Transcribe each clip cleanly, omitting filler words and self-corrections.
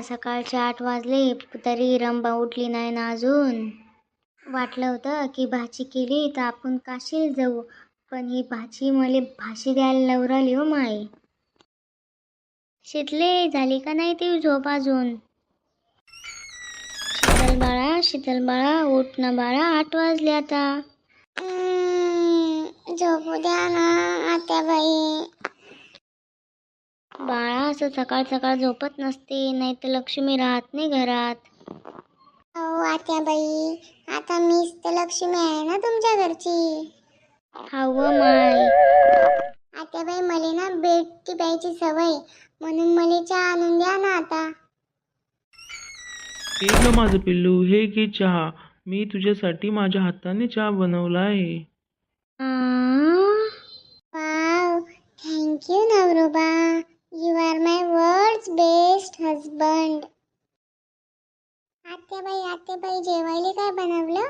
सकाळचे 8 वाजले तरी रंबा उठली नाही ना अजून. वाटलं होतं की भाची केली तर आपण काशीला जाऊ, पण ही भाची मला भाशी द्यायला लवराली हो माय. शीतले, झाली का नाही ती झोप अजून? शीतल बाळा उठ ना बाळा, 8 वाजले आता. झोपू द्या ना आत्याबाई. बाळा असं सकाळ सकाळ झोपत नसते, नाही तर लक्ष्मी राहत नाही घरात. अहो आत्याबाई, आता मीच तर लक्ष्मी आहे ना तुमच्या घरची. हाव माय. आत्याबाई, मला ना बेड प्यायची सवय, म्हणून मला चहा आणून द्या ना आता. हे ग माझं पिल्लू, हे घे चहा. मी तुझ्यासाठी माझ्या हाताने चहा बनवला आहे. वाव, थँक्यू नवरोबा. You are my world's best husband. आत्याबाई जेवायला काय बनवलं?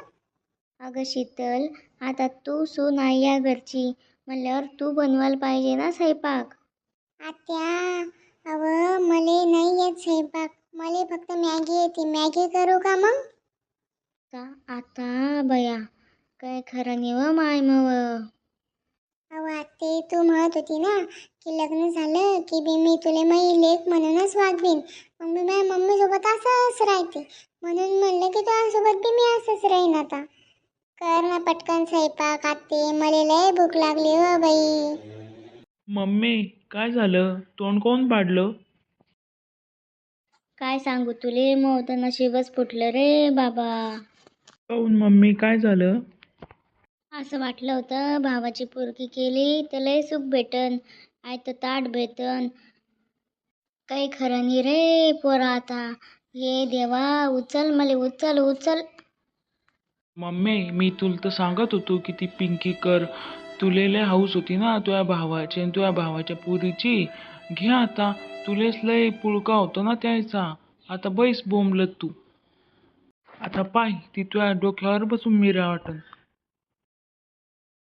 अगं शीतल, आता तू सून आहे या घरची म्हणल्यावर तू बनवायला पाहिजे ना स्वयंपाक. आत्या, अव मले नाही येत स्वयंपाक, मले फक्त मॅगी येते. मॅगी करू का मग? आता बया काय खरं नाही व माय मव. अहो आत्ते, तू म्हणत होती ना की लग्न झालं की बी मी तुले मै लेक म्हणूनच वागवीन. मग मी माझ्या मम्मीसोबत असंच राहते, म्हणून म्हणलं की तुझ्यासोबत बी मी असंच राहीन आता. कर ना पटकन स्वयंपाक आत्ते, मला लय भूक लागली हो बाई. मम्मी, काय झालं? तोंड कोण पाडलं? काय सांगू तुले, मग तर नशीबच फुटलं रे बाबा. काऊन मम्मी, काय झालं? असं वाटलं होतं भावाची पोरगी केली तर लय सुख भेटन, आयतं ताट भेटन. काही खरं नाही रे पोरा आता. ये देवा, उचल मला, उचल उचल. मम्मी, मी तुला तर सांगत होतो की ती पिंकी कर. तुले लय हाऊस होती ना तुझ्या भावाची आणि तुझ्या भावाच्या पुरीची. घे आता, तुलेच लय पुळका होतो ना त्याचा. आता बैस बोंबलत तू. आता पाय, ती तुझ्या डोक्यावर बसून मिरा वाटन.